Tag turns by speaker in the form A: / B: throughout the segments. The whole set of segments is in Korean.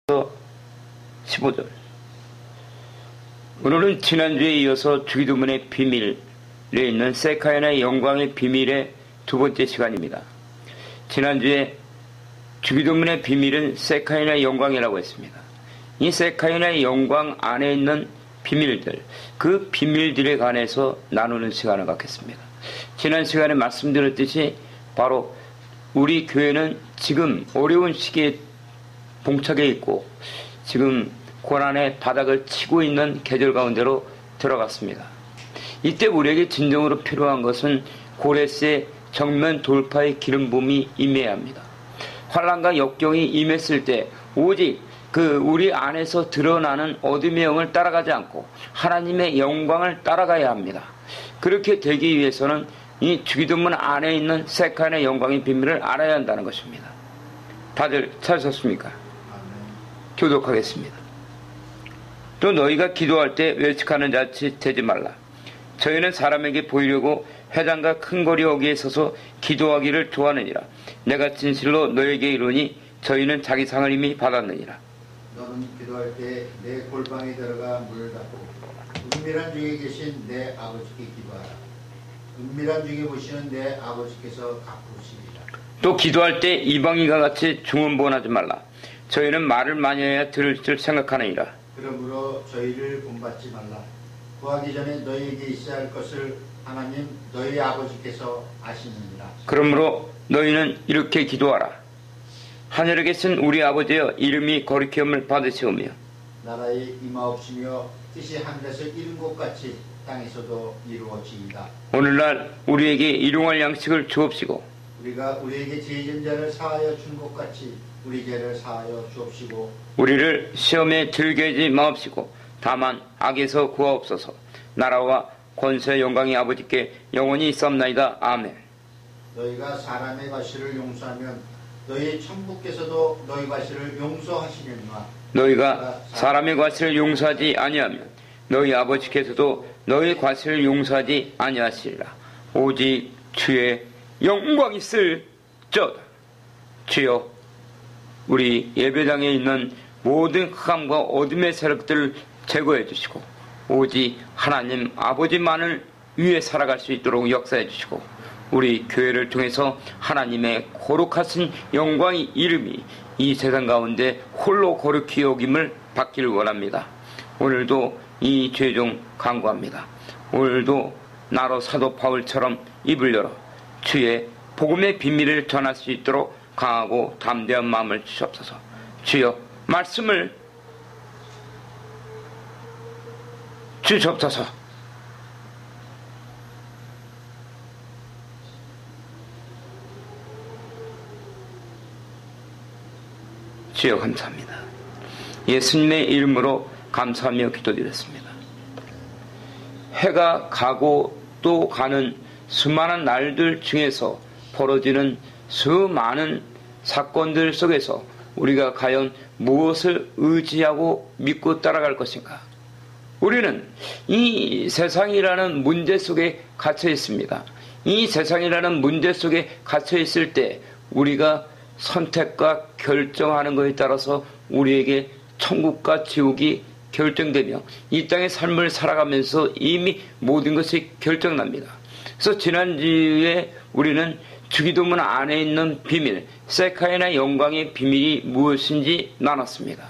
A: 15절. 오늘은 지난주에 이어서 주기도문의 비밀에 있는 세카야나의 영광의 비밀의 두 번째 시간입니다. 지난주에 주기도문의 비밀은 세카야나의 영광이라고 했습니다. 이 세카야나의 영광 안에 있는 비밀들, 그 비밀들에 관해서 나누는 시간을 갖겠습니다. 지난 시간에 말씀드렸듯이 바로 우리 교회는 지금 어려운 시기에 봉착해 있고 지금 고난의 바닥을 치고 있는 계절 가운데로 들어갔습니다. 이때 우리에게 진정으로 필요한 것은 고레스의 정면 돌파의 기름 부음이 임해야 합니다. 환난과 역경이 임했을 때 오직 우리 안에서 드러나는 어둠의 영을 따라가지 않고 하나님의 영광을 따라가야 합니다. 그렇게 되기 위해서는 이 주기도문 안에 있는 세카야나의 영광의 비밀을 알아야 한다는 것입니다. 다들 찾으셨습니까? 교독하겠습니다. 또 너희가 기도할 때 외측하는 자치 되지 말라. 저희는 사람에게 보이려고 회당과 큰 거리 어귀에 서서 기도하기를 좋아하느니라. 내가 진실로 너에게 이르니 저희는 자기 상을 이미 받았느니라.
B: 너는 기도할 때 내 골방에 들어가 문을 닫고 은밀한 중에 계신 내 아버지께 기도하라. 은밀한 중에 보시는 내 아버지께서 갚으시리라.
A: 또 기도할 때 이방인과 같이 중언부언하지 말라. 저희는 말을 많이 해야 들을 줄 생각하느니라.
B: 그러므로 저희를 본받지 말라. 구하기 전에 너희에게 있어야 할 것을 하나님 너희 아버지께서 아시느니라.
A: 그러므로 너희는 이렇게 기도하라. 하늘에 계신 우리 아버지여, 이름이 거룩히 여김을 받으시오며
B: 나라의 임하옵시며 뜻이 하늘에서 이룬 것 같이 땅에서도 이루어지이다.
A: 오늘날 우리에게 일용할 양식을 주옵시고
B: 우리가 우리에게 죄진 자를 사하여 준 것 같이 우리 죄를 사하여 주옵시고
A: 우리를 시험에 들게 하지 마옵시고 다만 악에서 구하옵소서. 나라와 권세의 영광이 아버지께 영원히 있사옵나이다. 아멘.
B: 너희가 사람의 과실을 용서하면 너희 천부께서도 너희 과실을 용서하시려니와
A: 너희가 사람의 과실을 용서하지 아니하면 너희 아버지께서도 너희 과실을 용서하지 아니하시리라. 오직 주의 영광이 있을저다. 주여, 우리 예배당에 있는 모든 흑암과 어둠의 세력들을 제거해 주시고 오직 하나님 아버지만을 위해 살아갈 수 있도록 역사해 주시고 우리 교회를 통해서 하나님의 거룩하신 영광의 이름이 이 세상 가운데 홀로 거룩히 여김을 받기를 원합니다. 오늘도 이 죄종 간구합니다. 오늘도 나로 사도 바울처럼 입을 열어 주의 복음의 비밀을 전할 수 있도록 강하고 담대한 마음을 주시옵소서. 주여, 말씀을 주시옵소서. 주여, 감사합니다. 예수님의 이름으로 감사하며 기도드렸습니다. 해가 가고 또 가는 수많은 날들 중에서 벌어지는 수많은 사건들 속에서 우리가 과연 무엇을 의지하고 믿고 따라갈 것인가? 우리는 이 세상이라는 문제 속에 갇혀 있습니다. 이 세상이라는 문제 속에 갇혀 있을 때 우리가 선택과 결정하는 것에 따라서 우리에게 천국과 지옥이 결정되며 이 땅의 삶을 살아가면서 이미 모든 것이 결정납니다. 그래서 지난주에 우리는 주기도문 안에 있는 비밀, 세카야나의 영광의 비밀이 무엇인지 나눴습니다.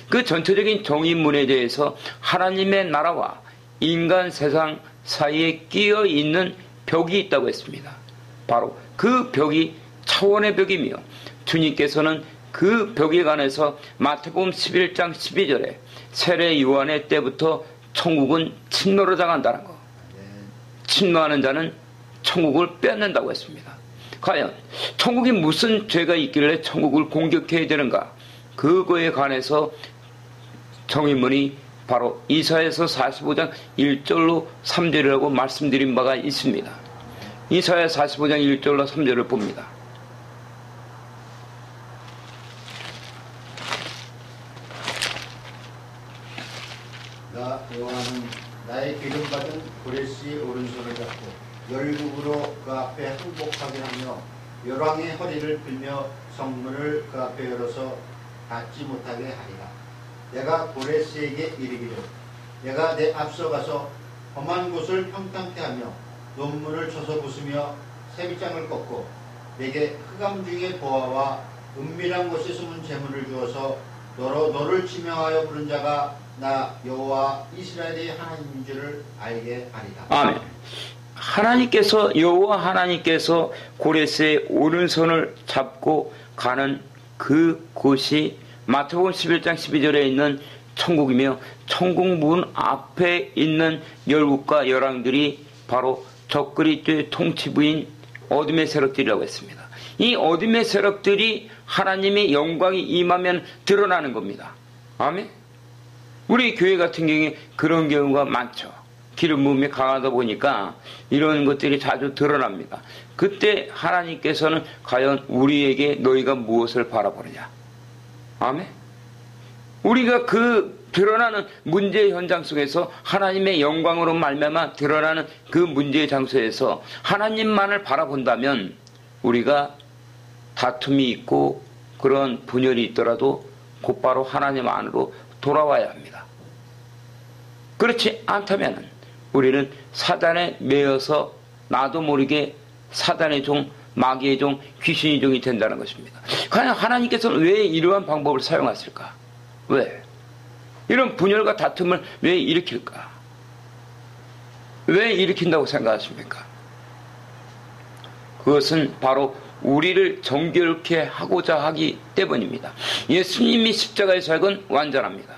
A: 그 전체적인 정의문에 대해서 하나님의 나라와 인간 세상 사이에 끼어 있는 벽이 있다고 했습니다. 바로 그 벽이 차원의 벽이며 주님께서는 그 벽에 관해서 마태복음 11장 12절에 세례 요한의 때부터 천국은 침노를 당한다는 거. 침노하는 자는 천국을 빼앗는다고 했습니다. 과연 천국이 무슨 죄가 있길래 천국을 공격해야 되는가? 그거에 관해서 정의문이 바로 이사야서 45장 1절로 3절이라고 말씀드린 바가 있습니다. 이사야 45장 1절로 3절을 봅니다.
B: 나 여호와는 나의 기름받은 고레스의 오른손을 잡고 열국으로 그 앞에 항복하게 하며 열왕의 허리를 빌며 성문을 그 앞에 열어서 닿지 못하게 하리라. 내가 고레스에게 이르기를 내가 내 앞서가서 험한 곳을 평탄케 하며 논문을 쳐서 부수며 세밑장을 꺾고 내게 흑암 중의 보화와 은밀한 곳에 숨은 재물을 주어서 너를 지명하여 부른 자가 나 여호와 이스라엘의 하나님인 줄을 알게 하리라.
A: 아멘. 하나님께서 여호와 하나님께서 고레스의 오른손을 잡고 가는 그 곳이 마태복음 11장 12절에 있는 천국이며 천국 문 앞에 있는 열국과 열왕들이 바로 적그리스도의 통치부인 어둠의 세력들이라고 했습니다. 이 어둠의 세력들이 하나님의 영광이 임하면 드러나는 겁니다. 아멘. 우리 교회 같은 경우에 그런 경우가 많죠. 기름 부음이 강하다 보니까 이런 것들이 자주 드러납니다. 그때 하나님께서는 과연 우리에게 너희가 무엇을 바라보느냐. 아멘. 우리가 그 드러나는 문제의 현장 속에서 하나님의 영광으로 말미암아 드러나는 그 문제의 장소에서 하나님만을 바라본다면 우리가 다툼이 있고 그런 분열이 있더라도 곧바로 하나님 안으로 돌아와야 합니다. 그렇지 않다면 우리는 사단에 매여서 나도 모르게 사단의 종, 마귀의 종, 귀신의 종이 된다는 것입니다. 과연 하나님께서는 왜 이러한 방법을 사용하실까? 왜? 이런 분열과 다툼을 왜 일으킬까? 왜 일으킨다고 생각하십니까? 그것은 바로 우리를 정결케 하고자 하기 때문입니다. 예수님이 십자가의 사역은 완전합니다.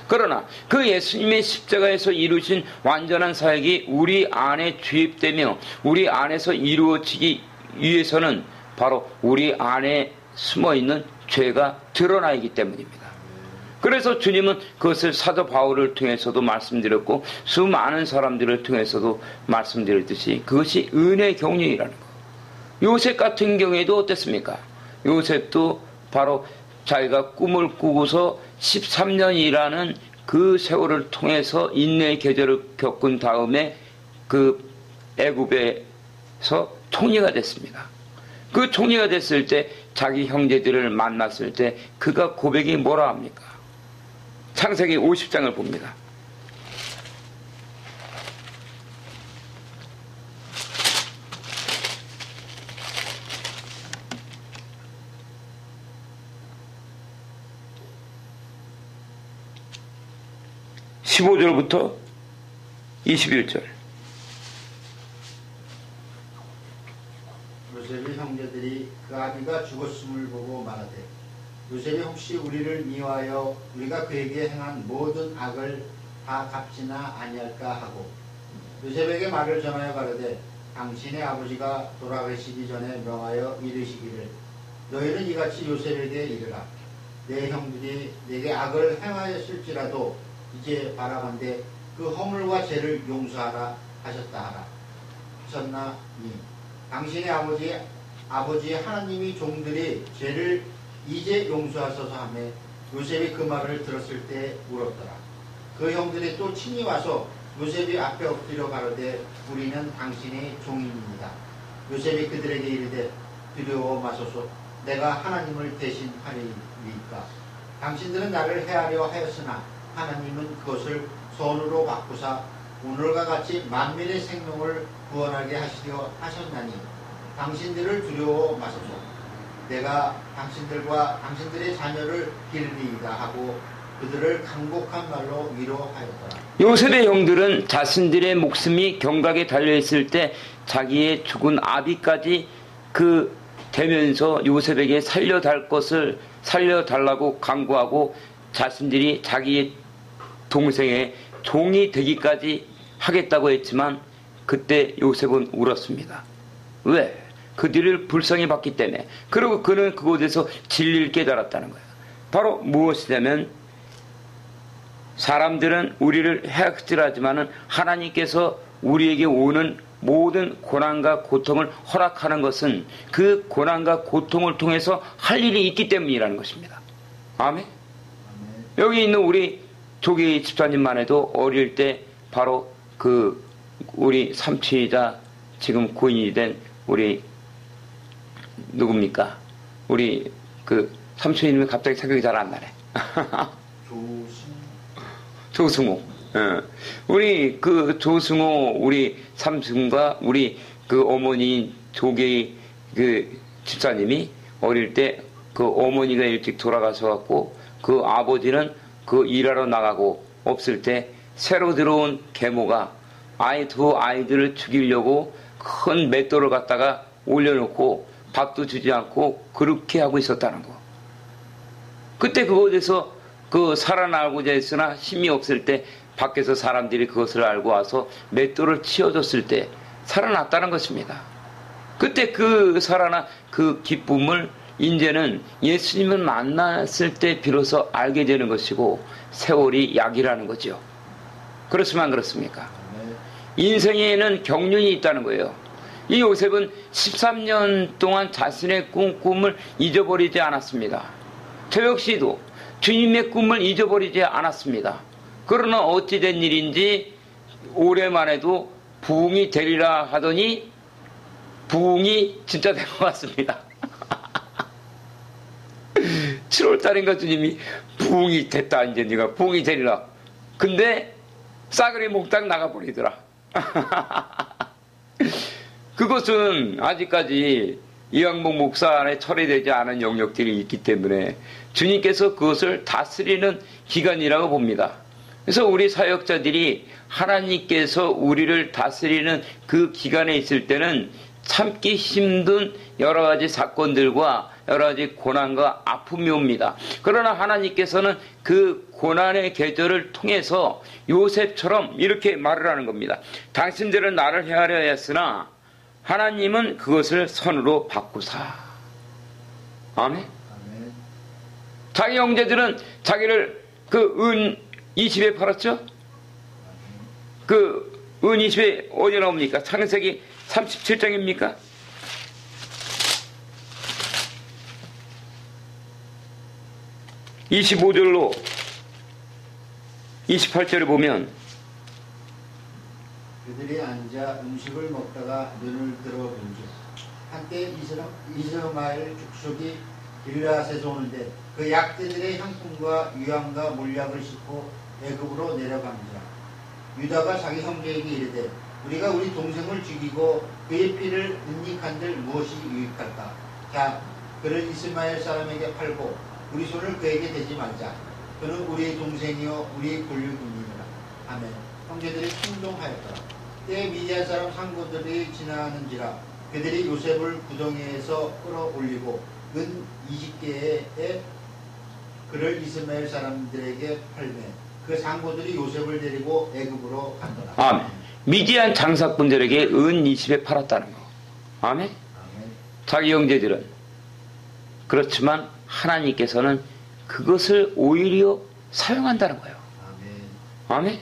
A: 그러나 그 예수님의 십자가에서 이루신 완전한 사역이 우리 안에 주입되며 우리 안에서 이루어지기 위해서는 바로 우리 안에 숨어있는 죄가 드러나기 때문입니다. 그래서 주님은 그것을 사도 바울을 통해서도 말씀드렸고 수많은 사람들을 통해서도 말씀드렸듯이 그것이 은혜의 경륜이라는 것. 요셉 같은 경우에도 어땠습니까? 요셉도 바로 자기가 꿈을 꾸고서 13년이라는 그 세월을 통해서 인내의 계절을 겪은 다음에 그 애굽에서 총리가 됐습니다. 그 총리가 됐을 때 자기 형제들을 만났을 때 그가 고백이 뭐라 합니까? 창세기 50장을 봅니다. (15절부터) (21절)
B: 요셉의 형제들이 그 아비가 죽었음을 보고 말하되 요셉이 혹시 우리를 미워하여 우리가 그에게 행한 모든 악을 다 갚지나 아니할까 하고 요셉에게 말을 전하여 가로되 당신의 아버지가 돌아가시기 전에 명하여 이르시기를 너희는 이같이 요셉에게 이르라 내 형들이 내게 악을 행하였을지라도 이제 바라건대 그 허물과 죄를 용서하라 하셨다 하라 하셨나니 당신의 아버지 하나님이 종들이 죄를 이제 용서하소서 하며 요셉이 그 말을 들었을 때 울었더라. 그 형들이 또 친히 와서 요셉이 앞에 엎드려 가로되 우리는 당신의 종입니다. 요셉이 그들에게 이르되 두려워 마소서 내가 하나님을 대신하리이까 당신들은 나를 해하려 하였으나 하나님은 그것을 선으로 바꾸사 오늘과 같이 만민의 생명을 구원하게 하시려 하셨나니 당신들을 두려워 마소서 내가 당신들과 당신들의 자녀를 기르리이다 하고 그들을 강곡한 말로 위로하였더라.
A: 요셉의 형들은 자신들의 목숨이 경각에 달려있을 때 자기의 죽은 아비까지 그 되면서 요셉에게 살려달라고 강구하고 자신들이 자기의 동생의 종이 되기까지 하겠다고 했지만 그때 요셉은 울었습니다. 왜? 그들을 불쌍히 봤기 때문에. 그리고 그는 그곳에서 진리를 깨달았다는 거예요. 바로 무엇이냐면 사람들은 우리를 해악질하지만은 하나님께서 우리에게 오는 모든 고난과 고통을 허락하는 것은 그 고난과 고통을 통해서 할 일이 있기 때문이라는 것입니다. 아멘. 여기 있는 우리 조기 집사님만 해도 어릴 때 바로 그 우리 삼촌이자 지금 고인이 된 우리 누굽니까? 우리 그 삼촌 이름이 갑자기 생각이 잘 안 나네. 조승호. 우리 그 조승호 우리 삼촌과 우리 그 어머니 조계희 그 집사님이 어릴 때 그 어머니가 일찍 돌아가셔 갖고 그 아버지는 그 일하러 나가고 없을 때 새로 들어온 계모가 두 아이들을 죽이려고 큰 맷돌을 갖다가 올려놓고 밥도 주지 않고 그렇게 하고 있었다는 거. 그때 그곳에서 그 살아나고자 했으나 힘이 없을 때 밖에서 사람들이 그것을 알고 와서 맷돌을 치워줬을 때 살아났다는 것입니다. 그때 그 살아난 그 기쁨을 이제는 예수님을 만났을 때 비로소 알게 되는 것이고 세월이 약이라는 거죠. 그렇지만 안 그렇습니까? 인생에는 경륜이 있다는 거예요. 이 요셉은 13년 동안 자신의 꿈을 잊어버리지 않았습니다. 저 역시도 주님의 꿈을 잊어버리지 않았습니다. 그러나 어찌 된 일인지 올해만 해도 부흥이 되리라 하더니 부흥이 진짜 된 것 같습니다. 7월달인가 주님이 부흥이 됐다. 이제 네가 부흥이 되리라. 근데 싸그리 몽땅 나가버리더라. 그것은 아직까지 이왕복 목사 안에 처리되지 않은 영역들이 있기 때문에 주님께서 그것을 다스리는 기간이라고 봅니다. 그래서 우리 사역자들이 하나님께서 우리를 다스리는 그 기간에 있을 때는 참기 힘든 여러 가지 사건들과 여러 가지 고난과 아픔이 옵니다. 그러나 하나님께서는 그 고난의 계절을 통해서 요셉처럼 이렇게 말을 하는 겁니다. 당신들은 나를 헤아려 했으나 하나님은 그것을 선으로 바꾸사. 아멘. 자기 형제들은 자기를 그 은 20에 팔았죠? 그 은 20에 어디 나옵니까? 창세기 37장입니까? 25절로 28절을 보면
B: 그들이 앉아 음식을 먹다가 눈을 들어본즉 한때 이스마엘 족속이 길르앗에서 오는데 그 약대들의 향품과 유황과 몰약을 싣고 애굽으로 내려갑니다. 유다가 자기 형제에게 이르되 우리가 우리 동생을 죽이고 그의 피를 은닉한들 무엇이 유익할까? 자, 그를 이스마엘 사람에게 팔고 우리 손을 그에게 대지 말자. 그는 우리의 동생이요 우리의 권력입니다. 아멘. 형제들이 충동하였더라. 때에 미디안 사람 상고들이 지나가는지라 그들이 요셉을 구덩이에서 끌어올리고 은 20개에 그를 이스마엘 사람들에게 팔매 그 상고들이 요셉을 데리고 애굽으로 간더라.
A: 아멘. 미디안 장사꾼들에게 은 20에 팔았다는 거. 아멘. 아멘. 자기 형제들은 그렇지만 하나님께서는 그것을 오히려 사용한다는 거예요. 아멘. 아멘.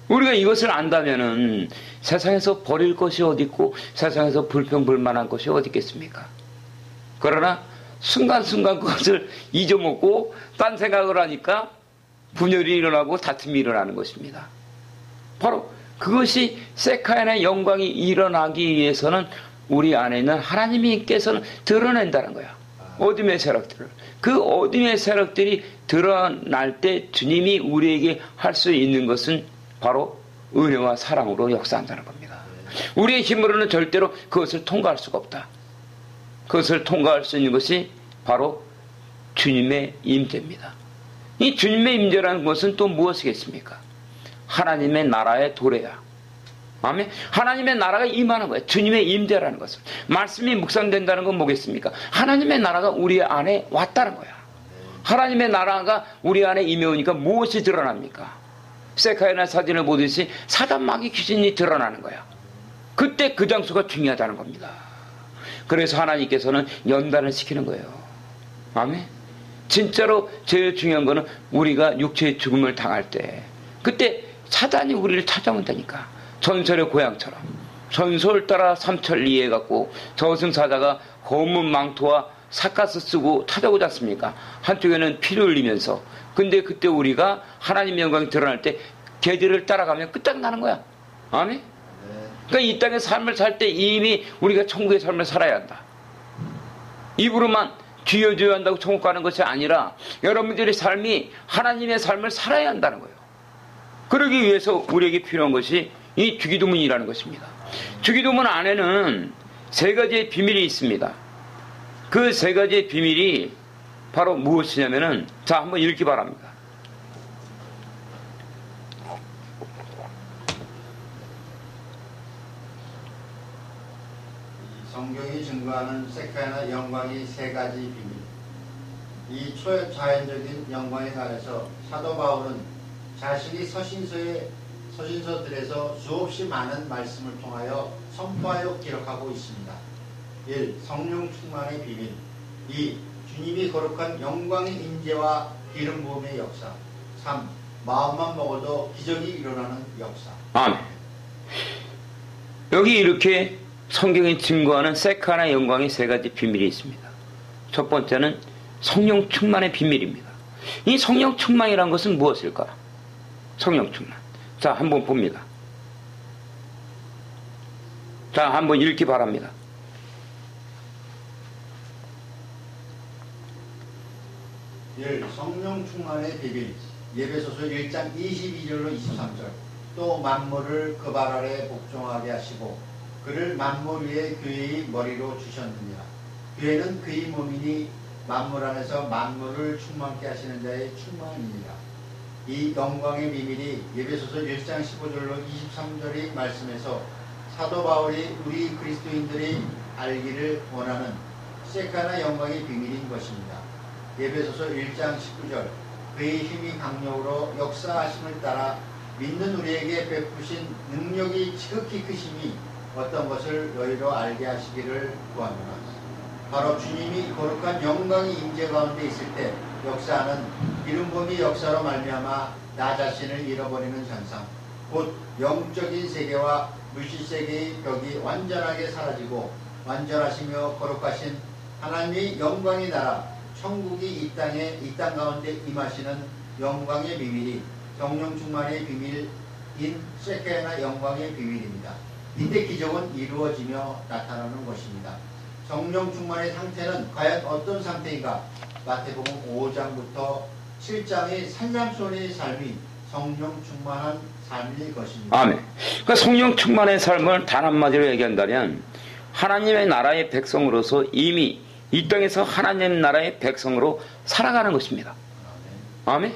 A: 우리가 이것을 안다면은 세상에서 버릴 것이 어디 있고 세상에서 불평불만한 것이 어디 있겠습니까? 그러나 순간순간 그것을 잊어먹고 딴 생각을 하니까 분열이 일어나고 다툼이 일어나는 것입니다. 바로 그것이 세카인의 영광이 일어나기 위해서는 우리 안에 있는 하나님께서는 드러낸다는 거야. 어둠의 세력들을. 그 어둠의 세력들이 드러날 때 주님이 우리에게 할 수 있는 것은 바로 은혜와 사랑으로 역사한다는 겁니다. 우리의 힘으로는 절대로 그것을 통과할 수가 없다. 그것을 통과할 수 있는 것이 바로 주님의 임재입니다. 이 주님의 임재라는 것은 또 무엇이겠습니까? 하나님의 나라의 도래야. 아멘. 하나님의 나라가 임하는 거예요. 주님의 임재라는 것은. 말씀이 묵상된다는 건 뭐겠습니까? 하나님의 나라가 우리 안에 왔다는 거야. 하나님의 나라가 우리 안에 임해오니까 무엇이 드러납니까? 세카이나 사진을 보듯이 사단 마귀 귀신이 드러나는 거야. 그때 그 장소가 중요하다는 겁니다. 그래서 하나님께서는 연단을 시키는 거예요. 아멘. 진짜로 제일 중요한 거는 우리가 육체의 죽음을 당할 때 그때 사단이 우리를 찾아온다니까. 전설의 고향처럼 전설 따라 삼천리에 갖고 저승사자가 검은 망토와 삿갓을 쓰고 찾아오지 않습니까? 한쪽에는 피를 흘리면서. 근데 그때 우리가 하나님의 영광이 드러날 때 걔들을 따라가면 끝장나는 거야. 아멘? 그러니까 이 땅의 삶을 살 때 이미 우리가 천국의 삶을 살아야 한다. 입으로만 쥐어줘야 한다고 천국 가는 것이 아니라 여러분들의 삶이 하나님의 삶을 살아야 한다는 거예요. 그러기 위해서 우리에게 필요한 것이 이 주기도문이라는 것입니다. 주기도문 안에는 세 가지의 비밀이 있습니다. 그 세 가지의 비밀이 바로 무엇이냐면은, 자, 한번 읽기 바랍니다.
B: 성경이 증거하는 세카나 영광이 세 가지 비밀. 이 초자연적인 영광의 날에서 사도 바울은 자신이 서신서들에서 수없이 많은 말씀을 통하여 선포하여 기록하고 있습니다. 1. 성령 충만의 비밀. 2. 주님이 거룩한 영광의 임재와 기름 부음의 역사. 3. 마음만 먹어도 기적이 일어나는 역사.
A: 아멘. 여기 이렇게 성경이 증거하는 세카나 영광의 세 가지 비밀이 있습니다. 첫 번째는 성령 충만의 비밀입니다. 이 성령 충만이란 것은 무엇일까? 성령 충만. 자, 한번 봅니다. 자, 한번 읽기 바랍니다.
B: 성령 충만의 비밀. 예배소서 1장 22절로 23절. 또 만물을 그 발 아래 복종하게 하시고 그를 만물 위에 교회의 머리로 주셨느니라. 교회는 그의 몸이니 만물 안에서 만물을 충만케 하시는 자의 충만이니라. 이 영광의 비밀이 예배소서 1장 15절로 23절의 말씀에서 사도 바울이 우리 그리스도인들이 알기를 원하는 세카나 영광의 비밀인 것입니다. 예배소서 1장 19절. 그의 힘이 강력으로 역사하심을 따라 믿는 우리에게 베푸신 능력이 지극히 크심이 어떤 것을 너희로 알게 하시기를 구하노라. 바로 주님이 거룩한 영광이 임재 가운데 있을 때 역사하는 기름부음의 역사로 말미암아 나 자신을 잃어버리는 현상, 곧 영적인 세계와 물질 세계의 벽이 완전하게 사라지고 완전하시며 거룩하신 하나님의 영광의 나라 천국이 이 땅 가운데 임하시는 영광의 비밀이 성령 충만의 비밀인 세카나 영광의 비밀입니다. 이때 기적은 이루어지며 나타나는 것입니다. 성령 충만의 상태는 과연 어떤 상태인가? 마태복음 5장부터 7장의 산삼손의 삶이 성령 충만한 삶일 것입니다.
A: 아멘. 그러니까 성령 충만의 삶을 단 한마디로 얘기한다면 하나님의 나라의 백성으로서 이미 이 땅에서 하나님 나라의 백성으로 살아가는 것입니다. 아멘.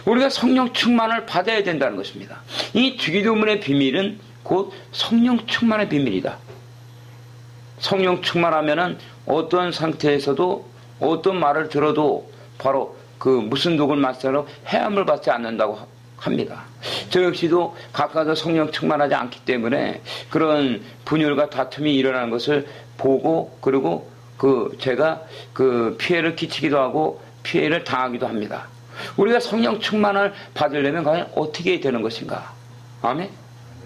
A: 우리가 성령 충만을 받아야 된다는 것입니다. 이 주기도문의 비밀은 곧 성령 충만의 비밀이다. 성령 충만하면은 어떤 상태에서도 어떤 말을 들어도 바로 그 무슨 독을 맞서로 해함을 받지 않는다고 합니다. 저 역시도 가까워서 성령 충만하지 않기 때문에 그런 분열과 다툼이 일어나는 것을 보고, 그리고 제가 피해를 끼치기도 하고 피해를 당하기도 합니다. 우리가 성령 충만을 받으려면 과연 어떻게 되는 것인가? 아멘.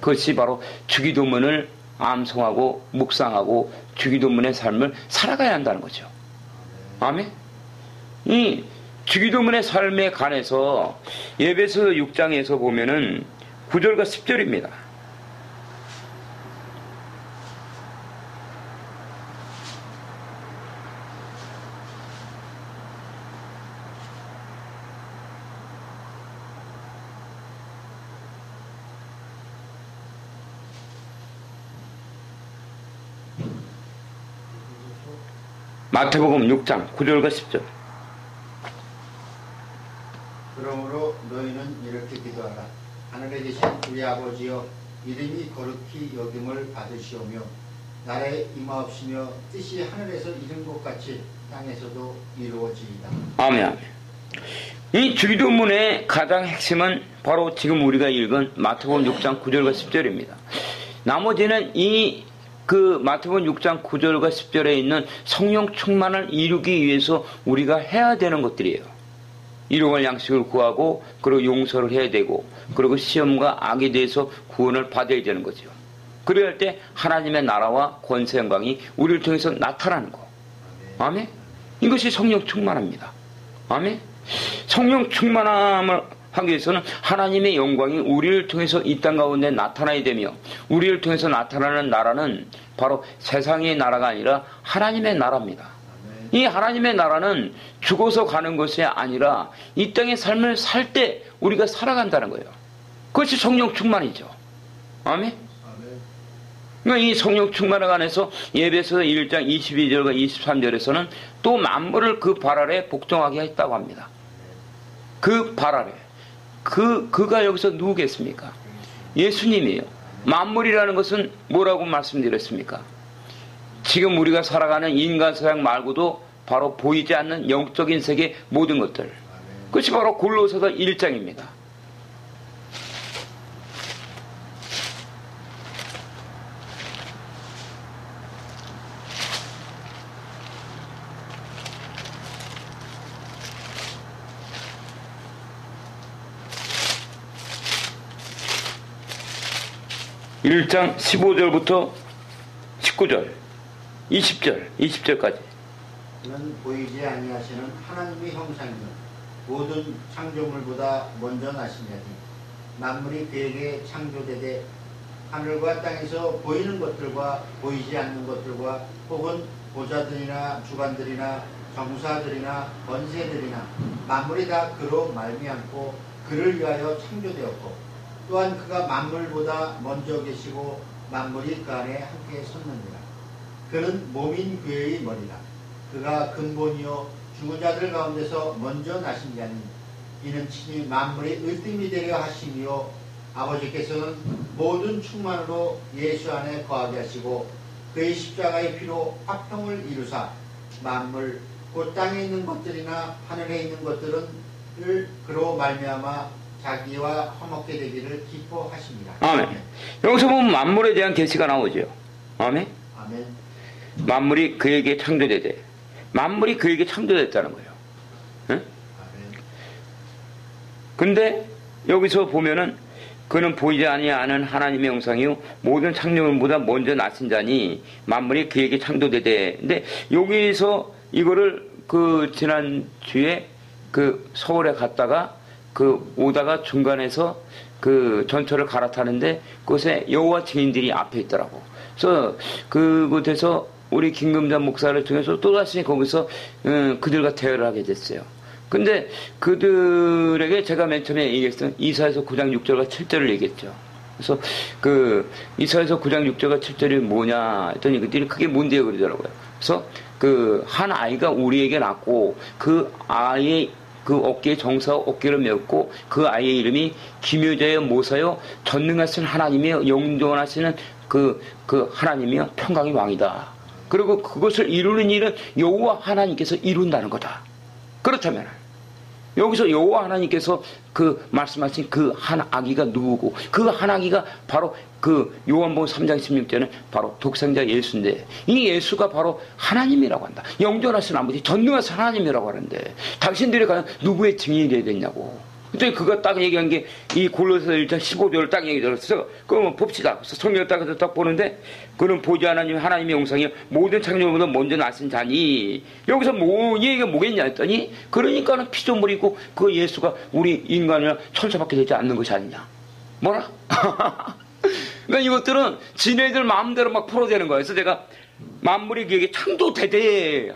A: 그것이 바로 주기도문을 암송하고 묵상하고 주기도문의 삶을 살아가야 한다는 거죠. 아멘. 이 주기도문의 삶에 관해서 예배서 6장에서 보면은 9절과 10절입니다. 마태복음 6장 9절과 10절.
B: 그러므로 너희는 이렇게 기도하라. 하늘에 계신 우리 아버지여, 이름이 거룩히 여김을 받으시오며 나라에 임하옵시며 뜻이 하늘에서 이룬 것 같이 땅에서도 이루어지이다. 아멘.
A: 아멘. 이 주기도문의 가장 핵심은 바로 지금 우리가 읽은 마태복음 6장 9절과 10절입니다. 나머지는 마태복음 6장 9절과 10절에 있는 성령 충만을 이루기 위해서 우리가 해야 되는 것들이에요. 일용할 양식을 구하고, 그리고 용서를 해야 되고, 그리고 시험과 악에 대해서 구원을 받아야 되는 거죠. 그래야 할 때 하나님의 나라와 권세 영광이 우리를 통해서 나타나는 거. 아멘. 이것이 성령 충만합니다. 아멘. 성령 충만함을 하기 위해서는 하나님의 영광이 우리를 통해서 이 땅 가운데 나타나야 되며, 우리를 통해서 나타나는 나라는 바로 세상의 나라가 아니라 하나님의 나라입니다. 이 하나님의 나라는 죽어서 가는 것이 아니라 이 땅의 삶을 살 때 우리가 살아간다는 거예요. 그것이 성령 충만이죠. 아멘. 그러니까 이 성령 충만에 관해서 에베소서 1장 22절과 23절에서는 또 만물을 그 발 아래 복종하게 했다고 합니다. 그 발 아래. 그가 여기서 누구겠습니까? 예수님이에요. 만물이라는 것은 뭐라고 말씀드렸습니까? 지금 우리가 살아가는 인간 세상 말고도 바로 보이지 않는 영적인 세계 모든 것들. 그것이 바로 골로새서 1장입니다. (1장) 15절부터 19절 20절까지.
B: 그는 보이지 아니하시는 하나님의 형상이요 모든 창조물보다 먼저 나시냐니 만물이 그에게 창조되되 하늘과 땅에서 보이는 것들과 보이지 않는 것들과 혹은 보좌들이나 주관들이나 정사들이나 권세들이나 만물이 다 그로 말미암고 그를 위하여 창조되었고 또한 그가 만물보다 먼저 계시고 만물이 그 안에 함께 섰느니라. 그는 몸인 교회의 머리라. 그가 근본이요 죽은 자들 가운데서 먼저 나신 자니 이는 친히 만물의 으뜸이 되려 하심이요 아버지께서는 모든 충만으로 예수 안에 거하게 하시고 그의 십자가의 피로 화평을 이루사 만물 곧 땅에 있는 것들이나 하늘에 있는 것들은 그로 말미암아 자기와 화목게 되기를 기뻐하십니다.
A: 아멘. 여기서 보면 만물에 대한 계시가 나오죠. 아멘.
B: 아멘.
A: 만물이 그에게 창조되되 만물이 그에게 창조됐다는 거예요. 응? 근데 여기서 보면은 그는 보이지 아니하는 하나님의 형상이요 모든 창조물보다 먼저 나신 자니 만물이 그에게 창조되되. 근데 여기서 이거를 그 지난주에 그 서울에 갔다가 그 오다가 중간에서 그 전철을 갈아타는데 그곳에 여호와 증인들이 앞에 있더라고. 그래서 그곳에서 우리 김금자 목사를 통해서 또다시 거기서 그들과 대화를 하게 됐어요. 근데 그들에게 제가 맨 처음에 얘기했던 이사야서 9장 6절과 7절을 얘기했죠. 그래서 그 이사야서 9장 6절과 7절이 뭐냐 했더니 그들이 그게 뭔데요 그러더라고요. 그래서 그 한 아이가 우리에게 낳고 그 아이의 그 어깨에 정사와 어깨를 메었고 그 아이의 이름이 기묘자여 모사여 전능하신 하나님이여 영존하시는 그 하나님이여 평강의 왕이다. 그리고 그것을 이루는 일은 여호와 하나님께서 이룬다는 거다. 그렇다면 여기서 여호와 하나님께서 그 말씀하신 그 한 아기가 누구고 그 한 아기가 바로 그 요한복음 3장 16절은 바로 독생자 예수인데 이 예수가 바로 하나님이라고 한다. 영존하신 아버지 전능하신 하나님이라고 하는데 당신들이 과연 누구의 증인이 되어야 되냐고. 그때 그가 딱 얘기한 게 이 골로새서 1장 15절을 딱 얘기 들었어. 그러면 봅시다. 성경을 딱 보는데 그는 보지 않는 하나님의 영상이 모든 창조물보다 먼저 나신 자니 여기서 뭐 얘기가 뭐겠냐 했더니 그러니까는 피조물이고 그 예수가 우리 인간이나 천사밖에 되지 않는 것이 아니냐. 뭐라? 그러니까 이것들은 지네들 마음대로 막 풀어대는 거예요. 그래서 제가 만물이 그에게 창조되대.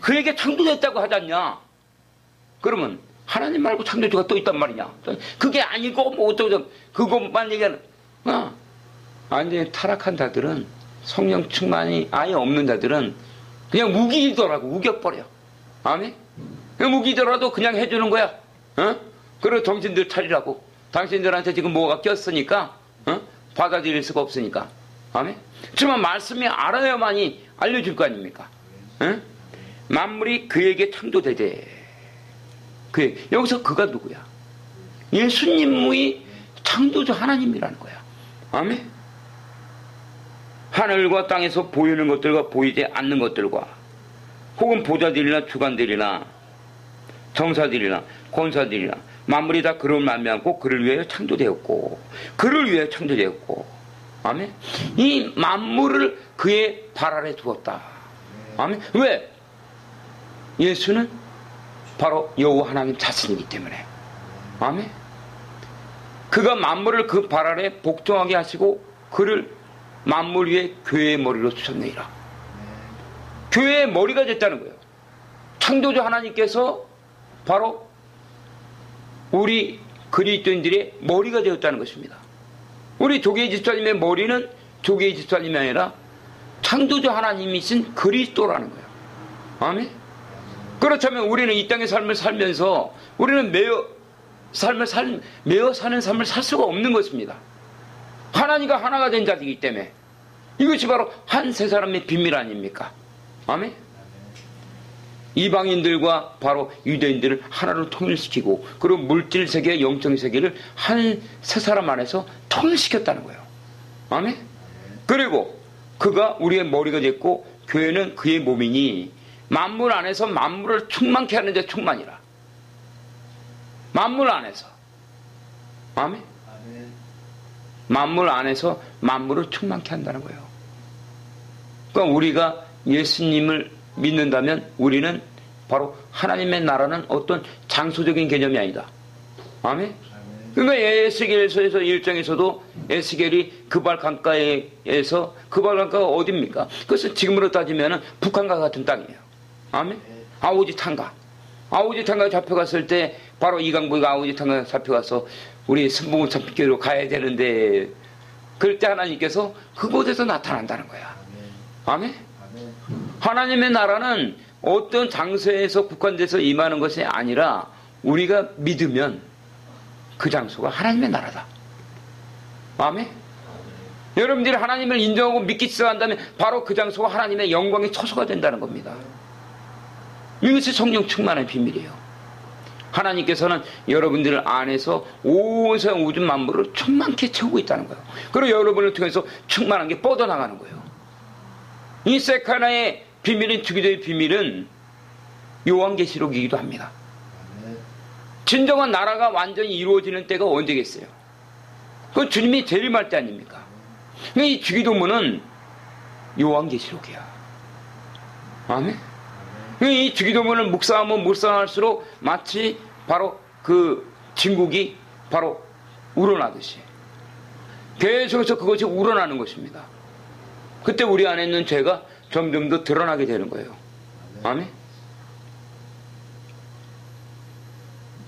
A: 그에게 창조됐다고 하지 않냐. 그러면 하나님 말고 창조주가 또 있단 말이냐. 그게 아니고 뭐 어쩌고 그것만 얘기하는. 완전히 타락한 자들은 성령 충만이 아예 없는 자들은 그냥 무기더라고. 우겨버려. 아멘. 무기더라도 그냥 해주는 거야. 그리고 정신들 차리라고. 당신들한테 지금 뭐가 꼈으니까 받아들일 수가 없으니까. 아멘. 하지만 말씀이 알아야만이 알려줄 거 아닙니까? 만물이 그에게 창조되되. 여기서 그가 누구야? 예수님의 창조주 하나님이라는 거야. 아멘. 하늘과 땅에서 보이는 것들과 보이지 않는 것들과 혹은 보좌들이나 주관들이나 정사들이나 권사들이나 만물이 다 그를 말미암고 그를 위하여 창조되었고 그를 위하여 창조되었고. 아멘. 이 만물을 그의 발 아래 두었다. 아멘. 왜? 예수는 바로 여호와 하나님 자신이기 때문에. 아멘. 그가 만물을 그 발 아래 복종하게 하시고 그를 만물 위에 교회의 머리로 두셨느니라. 교회의 머리가 됐다는 거예요. 창조주 하나님께서 바로 우리 그리스도인들의 머리가 되었다는 것입니다. 우리 조계의 집사님의 머리는 조계의 집사님이 아니라 창조주 하나님이신 그리스도라는 거예요. 아멘? 그렇다면 우리는 이 땅의 삶을 살면서 우리는 매어 사는 삶을 살 수가 없는 것입니다. 하나님과 하나가 된 자이기 때문에 이것이 바로 한 세 사람의 비밀 아닙니까? 아멘? 이방인들과 바로 유대인들을 하나로 통일시키고 그리고 물질 세계, 영적 세계를 한 세 사람 안에서 통일시켰다는 거예요. 아멘? 그리고 그가 우리의 머리가 됐고 교회는 그의 몸이니 만물 안에서 만물을 충만케 하는 데 충만이라. 만물 안에서. 아멘? 만물 안에서 만물을 충만케 한다는 거예요. 그러니까 우리가 예수님을 믿는다면 우리는 바로 하나님의 나라는 어떤 장소적인 개념이 아니다. 아멘? 그러니까 에스겔서에서 1장에서도 에스겔이 그발 강가에서 그발 강가가 어딥니까? 그것은 지금으로 따지면 북한과 같은 땅이에요. 아멘? 아우지탄가. 아우지탄가에 잡혀갔을 때 바로 이강보가 아우지탄가에 잡혀가서 우리 순복음 참기로 가야 되는데 그럴 때 하나님께서 그곳에서 나타난다는 거야. 아멘? 하나님의 나라는 어떤 장소에서 국한돼서 임하는 것이 아니라 우리가 믿으면 그 장소가 하나님의 나라다. 아멘? 여러분들이 하나님을 인정하고 믿기 시작한다면 바로 그 장소가 하나님의 영광의 처소가 된다는 겁니다. 이것이 성령 충만의 비밀이에요. 하나님께서는 여러분들 안에서 온 세상 우주 만물을 충만케 채우고 있다는 거예요. 그리고 여러분을 통해서 충만한 게 뻗어나가는 거예요. 이 세카나의 비밀인 주기도의 비밀은 요한계시록이기도 합니다. 진정한 나라가 완전히 이루어지는 때가 언제겠어요? 그건 주님이 재림할 때 아닙니까? 이 주기도문은 요한계시록이야. 아멘? 이 주기도문을 묵상하면 묵상할수록 마치 바로 그 진국이 바로 우러나듯이 계속해서 그것이 우러나는 것입니다. 그때 우리 안에 있는 죄가 점점 더 드러나게 되는 거예요. 아멘?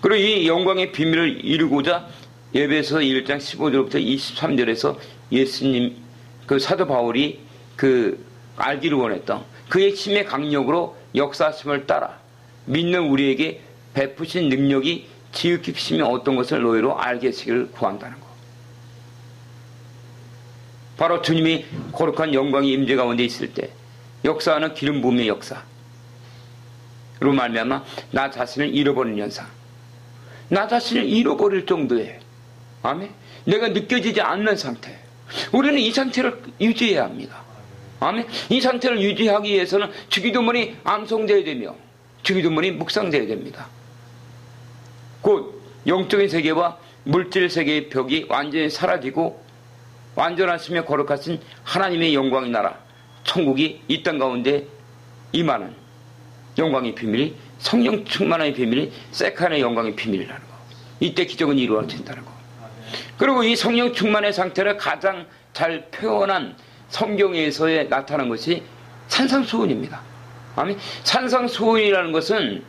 A: 그리고 이 영광의 비밀을 이루고자 에베소 1장 15절부터 23절에서 예수님 그 사도 바울이 그 알기를 원했던 그의 힘의 강력으로 역사하심을 따라 믿는 우리에게 베푸신 능력이 지극히 어떤 것을 너희로 알게 하시기를 구한다는 것. 바로 주님이 거룩한 영광의 임재 가운데 있을 때 역사하는 기름 부음의 역사로 말미암아 나 자신을 잃어버리는 현상, 나 자신을 잃어버릴 정도의 아멘? 내가 느껴지지 않는 상태, 우리는 이 상태를 유지해야 합니다. 아멘? 이 상태를 유지하기 위해서는 주기도문이 암송되어야 되며 주기도문이 묵상되어야 됩니다. 곧 영적인 세계와 물질 세계의 벽이 완전히 사라지고 완전하시며 거룩하신 하나님의 영광의 나라 천국이 이 땅 가운데 임하는 영광의 비밀이 성령 충만의 비밀이 세칸의 영광의 비밀이라는 거. 이때 기적은 이루어진다는 거. 그리고 이 성령 충만의 상태를 가장 잘 표현한 성경에서의 나타난 것이 산상수훈입니다. 아멘. 산상수훈이라는 것은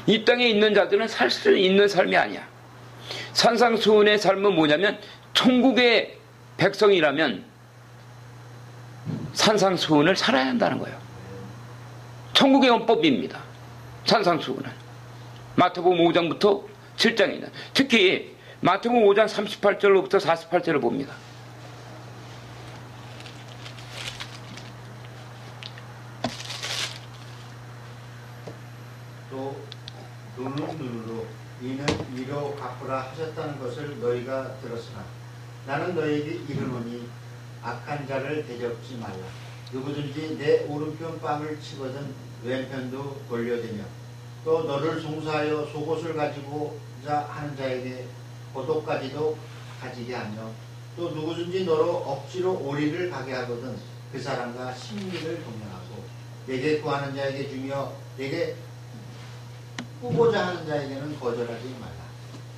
A: 이 땅에 있는 자들은 살 수 있는 삶이 아니야. 산상수훈의 삶은 뭐냐면 천국의 백성이라면 산상수훈을 살아야 한다는 거예요. 천국의 헌법입니다. 산상수훈은 마태복음 5장부터 7장에 있는, 특히 마태복음 5장 38절로부터 48절을 봅니다.
B: 또 눈은 눈으로 이는 이로 갚으라 하셨다는 것을 너희가 들었으나 나는 너희에게 이르노니 악한 자를 대접지 말라. 누구든지 내 오른편 뺨을 치거든 왼편도 돌려대며 또 너를 송사하여 속옷을 가지고자 하는 자에게 고도까지도 가지게 하며 또 누구든지 너로 억지로 오리를 가게 하거든 그 사람과 심리를 동행하고 내게 구하는 자에게 주며 내게 꾸고자 하는 자에게는 거절하지 말라.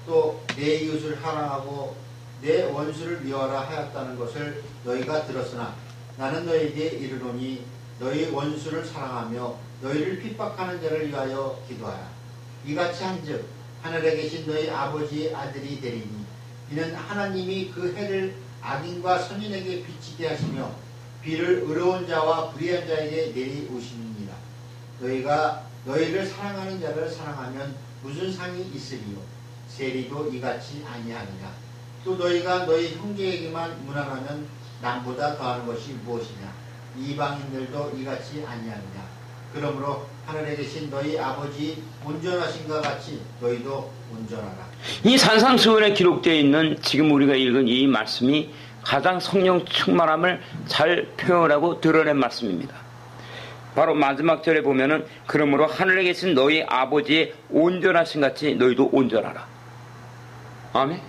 B: 또 내 이웃을 사랑하고 내 원수를 미워하라 하였다는 것을 너희가 들었으나 나는 너희에게 이르노니 너희 원수를 사랑하며 너희를 핍박하는 자를 위하여 기도하라. 이같이 한즉 하늘에 계신 너희 아버지의 아들이 되리니 이는 하나님이 그 해를 악인과 선인에게 비치게 하시며 비를 의로운 자와 불의한 자에게 내리우시느니라. 너희가 너희를 사랑하는 자를 사랑하면 무슨 상이 있으리요? 세리도 이같이 아니하느냐? 또 너희가 너희 형제에게만 무난하면 남보다 더하는 것이 무엇이냐? 이방인들도 이같이 아니하느냐? 그러므로 하늘에 계신 너희 아버지 온전하신가 같이 너희도 온전하라.
A: 이 산상수훈에 기록되어 있는 지금 우리가 읽은 이 말씀이 가장 성령 충만함을 잘 표현하고 드러낸 말씀입니다. 바로 마지막 절에 보면은 그러므로 하늘에 계신 너희 아버지의 온전하신 같이 너희도 온전하라. 아멘.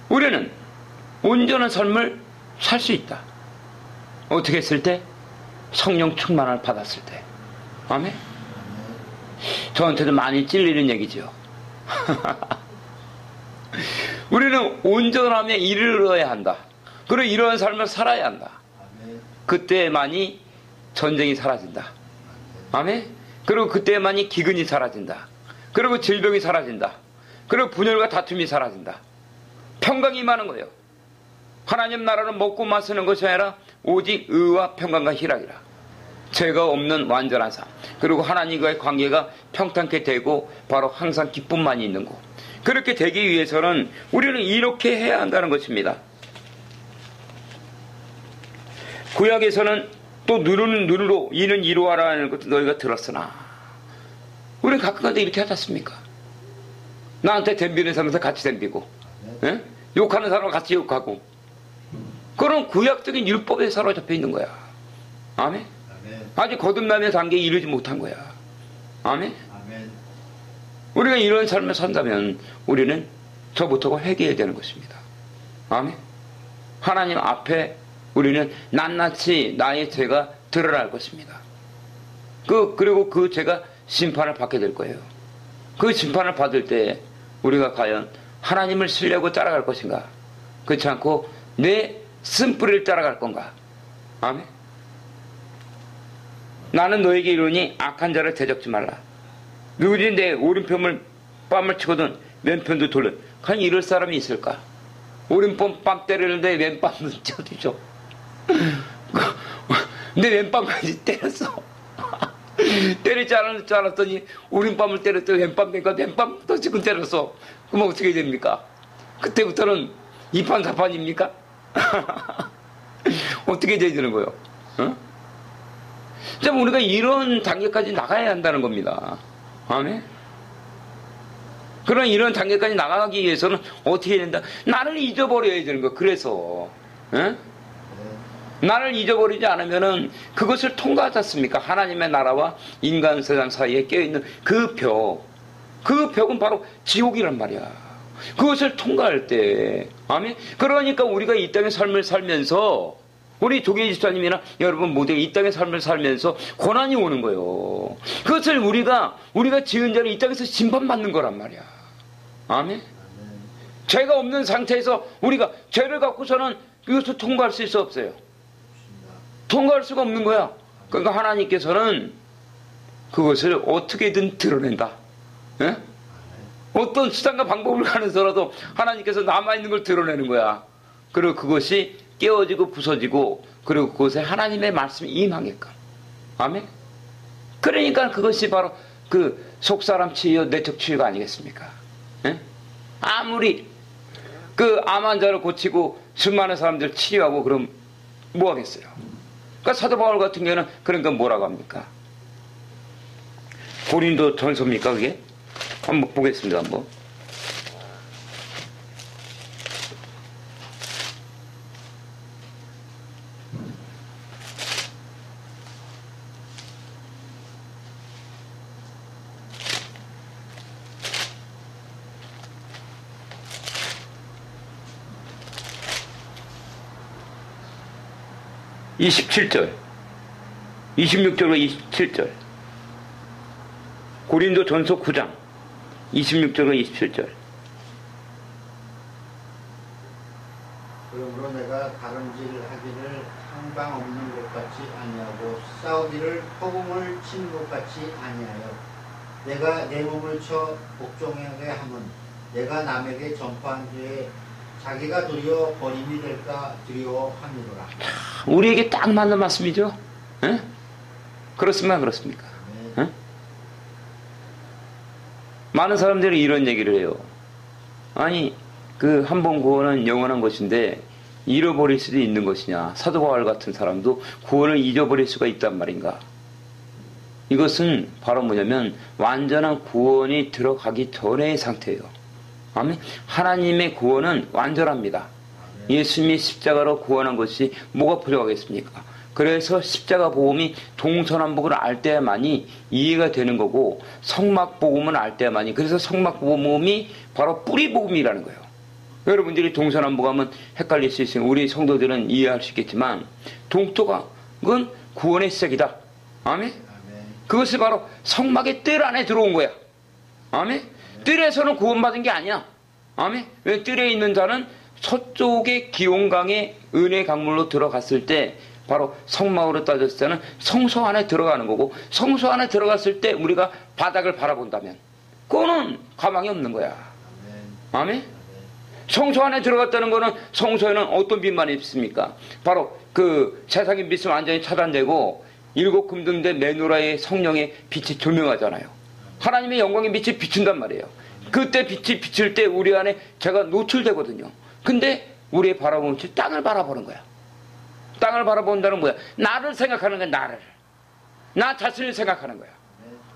A: 우리는 온전한 삶을 살 수 있다. 어떻게 했을 때? 성령 충만함을 받았을 때. 아멘. 저한테도 많이 찔리는 얘기죠. 우리는 온전함에 이르러야 한다. 그리고 이러한 삶을 살아야 한다. 그때만이 전쟁이 사라진다. 아멘. 그리고 그때만이 기근이 사라진다. 그리고 질병이 사라진다. 그리고 분열과 다툼이 사라진다. 평강이 임하는 거예요. 하나님 나라는 먹고 마시는 것이 아니라 오직 의와 평강과 희락이라. 죄가 없는 완전한 삶. 그리고 하나님과의 관계가 평탄케 되고 바로 항상 기쁨만이 있는 곳. 그렇게 되기 위해서는 우리는 이렇게 해야 한다는 것입니다. 구약에서는 또 눈은 눈으로 이는 이로 하라는 것도 너희가 들었으나 우리는 가끔가다 이렇게 하지 않습니까? 나한테 덤비는 사람한테 같이 덤비고 예? 욕하는 사람과 같이 욕하고 그런 구약적인 율법에 사로잡혀 있는 거야. 아멘. 아직 거듭남의 단계에 이르지 못한 거야. 아멘. 우리가 이런 삶을 산다면 우리는 저부터가 회개해야 되는 것입니다. 아멘. 하나님 앞에 우리는 낱낱이 나의 죄가 드러날 것입니다. 그리고 그 죄가 심판을 받게 될 거예요. 그 심판을 받을 때 우리가 과연 하나님을 신뢰하고 따라갈 것인가? 그렇지 않고 내 쓴뿌리를 따라갈 건가? 아멘. 나는 너에게 이르니 악한 자를 대적지 말라. 누구든지 내 오른편을 뺨을 치거든 왼편도 돌려. 과연 이럴 사람이 있을까? 오른편 뺨 때리는데 왼뺨은 쳐주죠. 내 왼뺨까지 때렸어. 때리지 않을 줄 알았더니 오른뺨을 때렸더니 왼뺨 되니까 왼뺨 또 지금 때렸어. 그럼 어떻게 됩니까? 그때부터는 이판사판입니까? 어떻게 돼야 되는 거예요? 어? 참 우리가 이런 단계까지 나가야 한다는 겁니다. 아멘. 그런 이런 단계까지 나가기 위해서는 어떻게 해야 된다? 나를 잊어버려야 되는 거. 그래서 나를 잊어버리지 않으면은 그것을 통과하지 않습니까? 하나님의 나라와 인간 세상 사이에 껴있는 그 벽. 그 벽은 바로 지옥이란 말이야. 그것을 통과할 때, 아멘. 그러니까 우리가 이 땅의 삶을 살면서 우리 조계희 집사님이나 여러분 모두 이 땅의 삶을 살면서 고난이 오는 거예요. 그것을 우리가 지은 자는 이 땅에서 심판받는 거란 말이야. 아멘. 죄가 없는 상태에서 우리가 죄를 갖고서는 이것을 통과할 수 있어 없어요? 통과할 수가 없는 거야. 그러니까 하나님께서는 그것을 어떻게든 드러낸다. 예? 어떤 수단과 방법을 가면서라도 하나님께서 남아있는 걸 드러내는 거야. 그리고 그것이 깨어지고 부서지고 그리고 그곳에 하나님의 말씀이 임하게끔. 아멘. 그러니까 그것이 바로 그 속사람 치유 내적 치유가 아니겠습니까? 예? 아무리 그 암 환자를 고치고 수많은 사람들 치료하고 그럼 뭐 하겠어요? 그러니까 사도 바울 같은 경우는 그러니까 뭐라고 합니까? 고린도 전서입니까 그게? 한번 보겠습니다. 한번. (27절) 26절과 27절 고린도 전서 9장 26절과 27절
B: 그러므로 내가 다름질하기를 상방 없는 것 같이 아니하고 싸우기를 허공을 치는 것 같이 아니하여 내가 내 몸을 쳐 복종하게 하면 내가 남에게 전파한 뒤에 자기가 도리어 버림이 될까 두려워함이로라.
A: 우리에게 딱 맞는 말씀이죠. 에? 그렇습니까? 그렇습니까?
B: 네.
A: 에? 많은 사람들이 이런 얘기를 해요. 아니, 그 한 번 구원은 영원한 것인데 잃어버릴 수도 있는 것이냐. 사도 바울 같은 사람도 구원을 잊어버릴 수가 있단 말인가. 이것은 바로 뭐냐면 완전한 구원이 들어가기 전의 상태예요. 아멘. 하나님의 구원은 완전합니다. 예수님이 십자가로 구원한 것이 뭐가 부족하겠습니까? 그래서 십자가 복음이 동서남북을 알 때만이 이해가 되는 거고 성막 복음을 알 때만이, 그래서 성막 복음이 바로 뿌리 복음이라는 거예요. 여러분들이 동서남북 하면 헷갈릴 수 있으니 우리 성도들은 이해할 수 있겠지만 동토각은 구원의 시작이다. 아멘. 그것이 바로 성막의 뜰 안에 들어온 거야. 아멘. 뜰에서는 구원받은 게 아니야. 아멘. 왜 뜰에 있는 자는 서쪽의 기온강의 은혜 강물로 들어갔을 때 바로 성막으로 따졌을 때는 성소 안에 들어가는 거고, 성소 안에 들어갔을 때 우리가 바닥을 바라본다면 그거는 가망이 없는 거야. 아멘. 성소 안에 들어갔다는 거는 성소에는 어떤 빛만 있습니까? 바로 그 세상의 빛은 완전히 차단되고 일곱 금등대 메노라의 성령의 빛이 조명하잖아요. 하나님의 영광의 빛이 비춘단 말이에요. 그때 빛이 비칠 때 우리 안에 제가 노출되거든요. 근데 우리의 바라보는 것이 땅을 바라보는 거야. 땅을 바라본다는 거야. 나를 생각하는 거야. 나를. 나 자신을 생각하는 거야.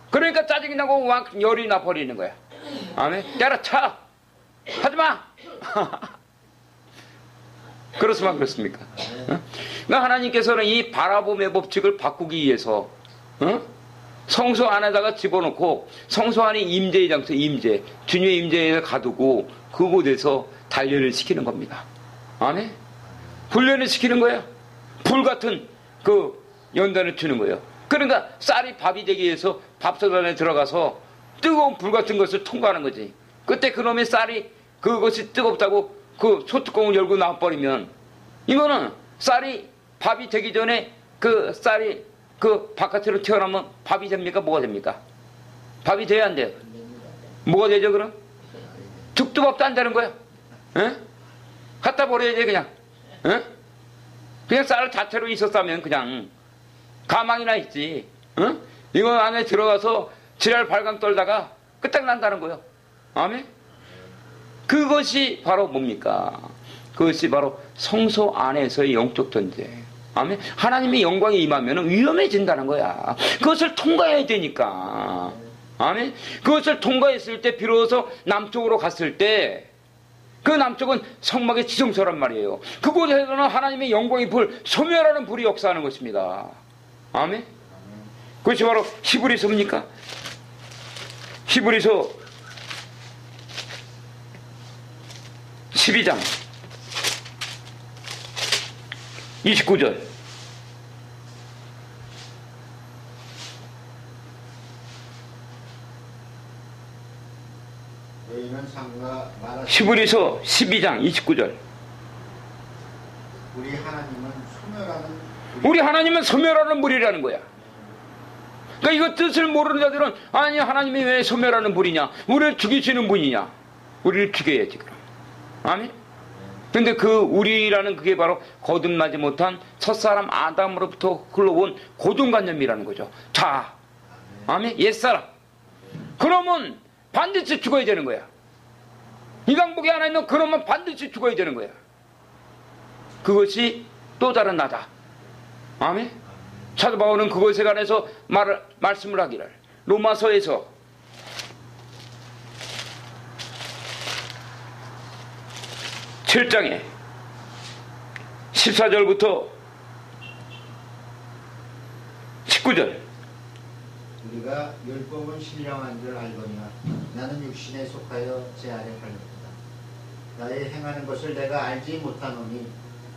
A: 그러니까 짜증이 나고 막 열이 나 버리는 거야. 아멘. 때려쳐. 하지마. 그렇습니까? 그렇습니까? 그러니까 하나님께서는 이 바라봄의 법칙을 바꾸기 위해서 성소 안에다가 집어넣고 성소 안에 임재의 장소, 임재, 주님의 임재에 가두고 그곳에서 단련을 시키는 겁니다. 아멘. 훈련을 시키는 거예요. 불같은 그 연단을 주는 거예요. 그러니까 쌀이 밥이 되기 위해서 밥솥 안에 들어가서 뜨거운 불 같은 것을 통과하는 거지. 그때 그놈의 쌀이 그것이 뜨겁다고 그 소뚜껑을 열고 나와버리면 이거는 쌀이 밥이 되기 전에 그 쌀이 그 바깥으로 튀어나오면 밥이 됩니까? 뭐가 됩니까? 밥이 돼야 안 돼요? 뭐가 되죠 그럼? 죽도 밥도 안 되는 거야. 에? 갖다 버려야지 그냥. 에? 그냥 쌀 자체로 있었다면 그냥 가망이나 있지. 어? 이거 안에 들어가서 지랄 발광 떨다가 끝장난다는 거예요. 아멘? 그것이 바로 뭡니까? 그것이 바로 성소 안에서의 영적 전쟁. 아멘? 하나님의 영광이 임하면 위험해진다는 거야. 그것을 통과해야 되니까. 아멘? 그것을 통과했을 때 비로소 남쪽으로 갔을 때 그 남쪽은 성막의 지성소란 말이에요. 그곳에서는 하나님의 영광의 불, 소멸하는 불이 역사하는 것입니다. 아멘? 그것이 바로 히브리서입니까? 히브리서 12장 29절 히브리서 12장 29절 우리 하나님은 소멸하는 불이라는 거야. 그러니까 이거 뜻을 모르는 자들은 아니 하나님이 왜 소멸하는 불이냐, 우리를 죽이시는 분이냐, 우리를 죽여야지 그럼. 아멘. 근데 그 우리라는 그게 바로 거듭나지 못한 첫사람 아담으로부터 흘러온 고정관념이라는 거죠. 자, 아멘. 옛사람. 그러면 반드시 죽어야 되는 거야. 이강복이 하나 있는 그러면 반드시 죽어야 되는 거야. 그것이 또 다른 나다. 아멘. 사도 바울은 그것에 관해서 말씀을 하기를 로마서에서 7장에 14절부터 19절
B: 우리가 율법은 신령한 줄 알거니와 나는 육신에 속하여 제 아래 팔렸다. 나의 행하는 것을 내가 알지 못하노니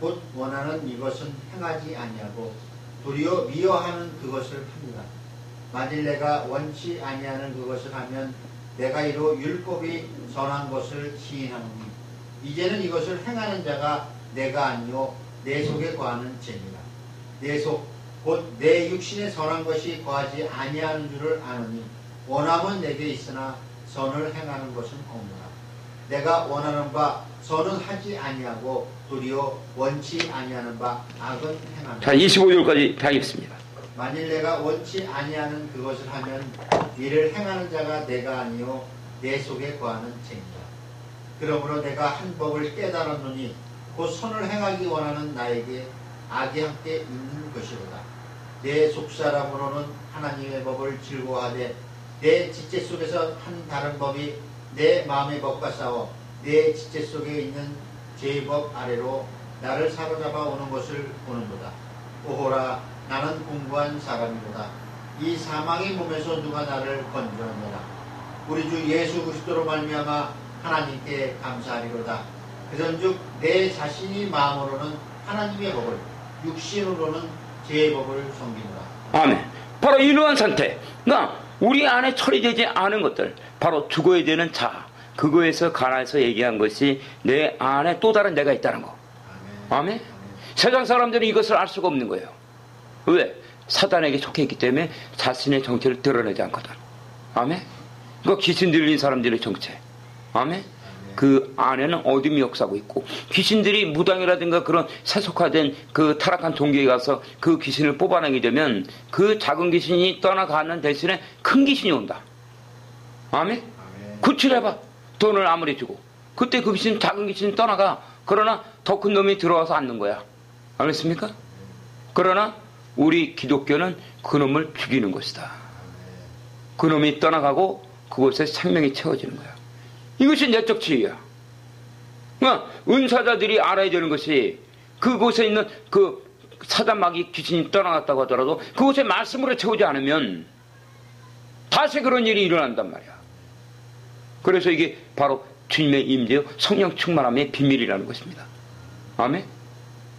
B: 곧 원하는 이것은 행하지 아니하고 도리어 미워하는 그것을 합니다. 만일 내가 원치 아니하는 그것을 하면 내가 이로 율법이 선한 것을 시인하노니 이제는 이것을 행하는 자가 내가 아니요 내 속에 거하는 죄니라. 내 속 곧 내 육신에 선한 것이 거하지 아니하는 줄을 아노니 원함은 내게 있으나 선을 행하는 것은 없노라. 내가 원하는 바 선은 하지 아니하고 도리어 원치 아니하는 바 악은 행하노라.
A: 자, 25절까지 다 읽습니다.
B: 만일 내가 원치 아니하는 그것을 하면 이를 행하는 자가 내가 아니요 내 속에 거하는 죄니라. 그러므로 내가 한 법을 깨달았노니 곧 선을 행하기 원하는 나에게 악이 함께 있는 것이로다. 내 속사람으로는 하나님의 법을 즐거워하되 내 지체 속에서 한 다른 법이 내 마음의 법과 싸워 내 지체 속에 있는 죄의 법 아래로 나를 사로잡아 오는 것을 보는도다. 오호라, 나는 공고한 사람이로다. 이 사망의 몸에서 누가 나를 건져내라. 우리 주 예수 그리스도로 말미암아 하나님께 감사하리로다. 그전즉 내 자신이 마음으로는 하나님의 법을, 육신으로는 죄의 법을 섬기노라.
A: 아멘. 바로 이러한 상태, 그러니까 우리 안에 처리되지 않은 것들, 바로 죽어야 되는 자, 그거에서 관해서 얘기한 것이 내 안에 또 다른 내가 있다는 거. 아멘. 세상 사람들은 이것을 알 수가 없는 거예요. 왜? 사단에게 속해 있기 때문에 자신의 정체를 드러내지 않거든. 아멘. 그거 귀신 들린 사람들의 정체. 아멘. 그 안에는 어둠이 역사하고 있고, 귀신들이 무당이라든가 그런 세속화된 그 타락한 종교에 가서 그 귀신을 뽑아내게 되면 그 작은 귀신이 떠나가는 대신에 큰 귀신이 온다. 아멘. 구출해봐. 돈을 아무리 주고. 그때 그 귀신, 작은 귀신이 떠나가. 그러나 더 큰 놈이 들어와서 앉는 거야. 알겠습니까? 그러나 우리 기독교는 그 놈을 죽이는 것이다. 그 놈이 떠나가고 그곳에 생명이 채워지는 거야. 이것이 내적 지혜야. 그러니까 은사자들이 알아야 되는 것이, 그곳에 있는 그 사단마귀 귀신이 떠나갔다고 하더라도 그곳에 말씀으로 채우지 않으면 다시 그런 일이 일어난단 말이야. 그래서 이게 바로 주님의 임재요 성령 충만함의 비밀이라는 것입니다. 아멘.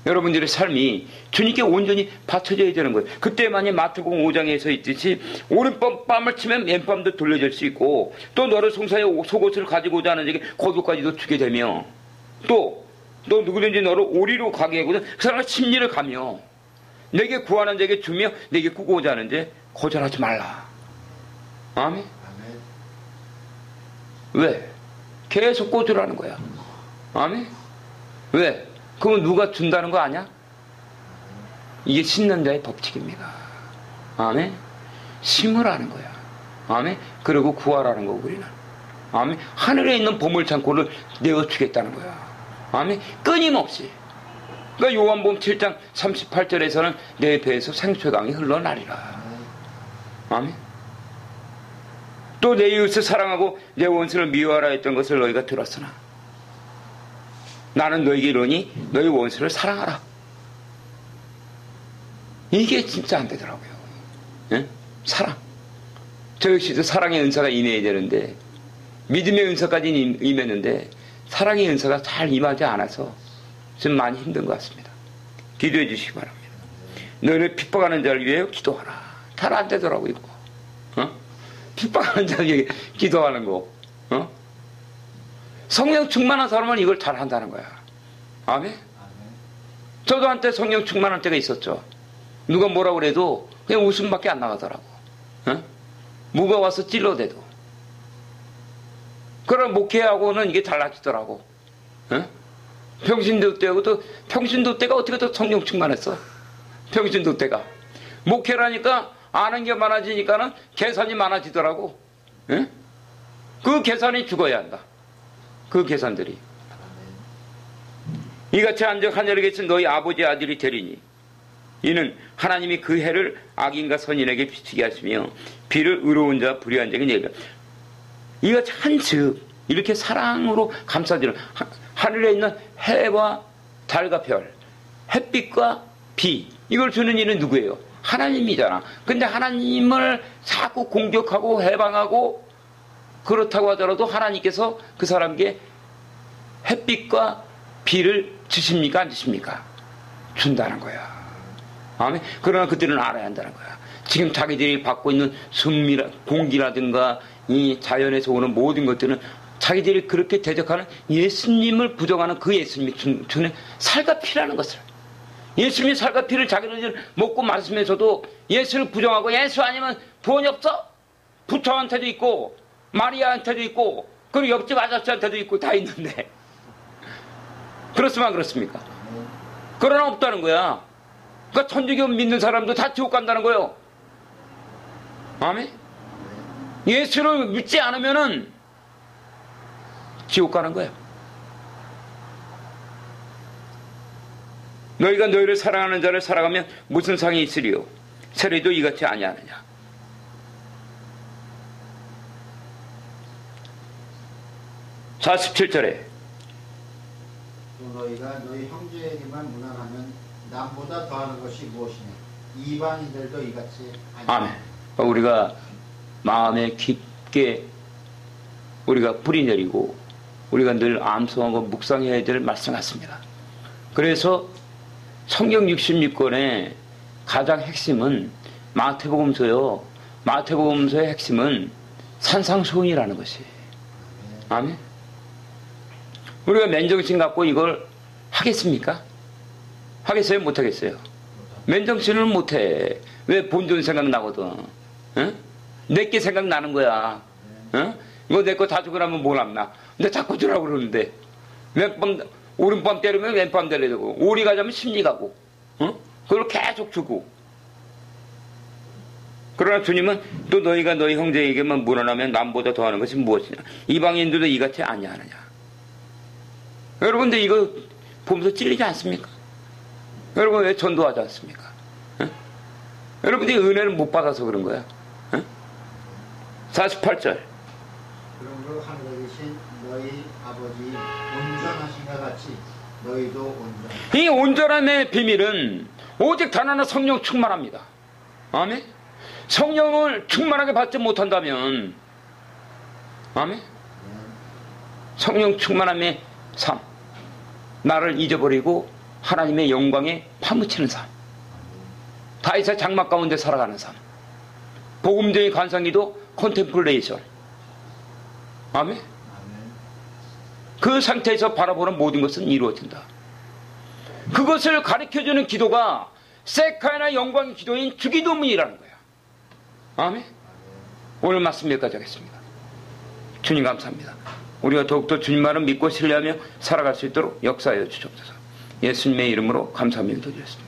A: 여러분들의 삶이 주님께 온전히 바쳐져야 되는 거예요. 그때만이 마태복음 5장에서 있듯이 오른밤을 치면 왼밤도 돌려질 수 있고, 또 너를 송사하여 속옷을 가지고자 하는 자에게 겉옷까지도 주게 되며, 또 너 누구든지 너를 오리로 가게 하고는 그 사람의 심리를 가며, 내게 구하는 자에게 주며 내게 꾸고자 하는 자 거절하지 말라. 아멘. 왜? 계속 꽂으라는 거야. 아멘. 왜? 그건 누가 준다는 거 아니야? 이게 심는 자의 법칙입니다. 아멘. 심으라는 거야. 아멘. 그리고 구하라는 거고, 우리는. 아멘. 하늘에 있는 보물창고를 내어주겠다는 거야. 아멘. 끊임없이. 그러니까 요한복음 7장 38절에서는 내 배에서 생수강이 흘러나리라. 아멘. 또 내 이웃을 사랑하고 내 원수를 미워하라 했던 것을 너희가 들었으나 나는 너에게 이르니 너희 원수를 사랑하라. 이게 진짜 안 되더라고요. 예? 사랑. 저 역시도 사랑의 은사가 임해야 되는데, 믿음의 은사까지 임했는데 사랑의 은사가 잘 임하지 않아서 좀 많이 힘든 것 같습니다. 기도해 주시기 바랍니다. 너희를 핍박하는 자를 위해 기도하라. 잘 안 되더라고 이거. 핍박하는 자를 위해 기도하는 거. 성령 충만한 사람은 이걸 잘 한다는 거야. 아멘? 저도 한때 성령 충만할 때가 있었죠. 누가 뭐라 그래도 그냥 웃음밖에 안 나가더라고. 무가 와서 찔러대도. 그런 목회하고는 이게 달라지더라고. 평신도 때하고도, 평신도 때가 어떻게 더 성령 충만했어? 평신도 때가. 목회라니까 아는 게 많아지니까는 계산이 많아지더라고. 그 계산이 죽어야 한다. 그 계산들이. 이같이 한적 하늘에 계신 너희 아버지의 아들이 되리니 이는 하나님이 그 해를 악인과 선인에게 비추게 하시며 비를 의로운 자 불의한 자에게 내리라. 이같이 한즉 이렇게 사랑으로 감싸주는, 하늘에 있는 해와 달과 별, 햇빛과 비, 이걸 주는 이는 누구예요? 하나님이잖아. 근데 하나님을 자꾸 공격하고 해방하고 그렇다고 하더라도 하나님께서 그 사람에게 햇빛과 비를 주십니까? 안 주십니까? 준다는 거야. 아멘. 그러나 그들은 알아야 한다는 거야. 지금 자기들이 받고 있는 공기라든가 이 자연에서 오는 모든 것들은 자기들이 그렇게 대적하는 예수님을 부정하는 그 예수님이 주는 살과 피라는 것을, 예수님의 살과 피를 자기들 먹고 마시면서도 예수를 부정하고, 예수 아니면 구원이 없어? 부처한테도 있고 마리아한테도 있고 그리고 옆집 아저씨한테도 있고 다 있는데 그렇습니까? 그렇습니까? 그러나 없다는 거야. 그러니까 천주교 믿는 사람도 다 지옥 간다는 거예요. 아멘? 예수를 믿지 않으면은 지옥 가는 거예요. 너희가 너희를 사랑하는 자를 사랑하면 무슨 상이 있으리요? 세례도 이같이 아니하느냐. 자, 17절에
B: 또 너희가 너희 형제에게만 무난하면 남보다 더하는 것이 무엇이냐. 이방인들도 이같이 아니하느냐.
A: 아멘. 우리가 마음에 깊게 우리가 뿌리 내리고 우리가 늘 암송하고 묵상해야 될 말씀 같습니다. 그래서 성경 66권의 가장 핵심은 마태복음서요. 마태복음서의 핵심은 산상수훈이라는 것이. 아멘. 우리가 맨정신 갖고 이걸 하겠습니까? 하겠어요? 못하겠어요? 맨정신은 못해. 왜? 본전 생각나거든. 응? 내게 생각나는 거야. 응? 이거 내 거 다 주고 나면 뭘 남나? 근데 자꾸 주라고 그러는데 왼밤, 오른밤 때리면 왼밤 때리고, 오리 가자면 심리 가고, 응? 그걸 계속 주고. 그러나 주님은 또 너희가 너희 형제에게만 무난하면 남보다 더하는 것이 무엇이냐. 이방인들도 이같이 아니하느냐. 여러분들 이거 보면서 찔리지 않습니까? 여러분 왜 전도하지 않습니까? 응? 여러분들이 은혜를 못 받아서 그런 거야. 응? 48절.
B: 그러므로 하늘에 계신 너희 아버지 온전하신가 같이 너희도 온전하라.
A: 이 온전함의 비밀은 오직 단 하나 성령 충만합니다. 아멘. 성령을 충만하게 받지 못한다면, 아멘. 성령 충만함의 삶, 나를 잊어버리고 하나님의 영광에 파묻히는 삶, 다윗의 장막 가운데 살아가는 삶, 복음적인 관상기도 컨템플레이션. 아멘. 그 상태에서 바라보는 모든 것은 이루어진다. 그것을 가르쳐주는 기도가 세카이나 영광의 기도인 주기도문이라는 거야. 아멘. 오늘 말씀 여기까지 하겠습니다. 주님 감사합니다. 우리가 더욱더 주님만을 믿고 신뢰하며 살아갈 수 있도록 역사하여 주옵소서. 예수님의 이름으로 감사하며 기도드렸습니다.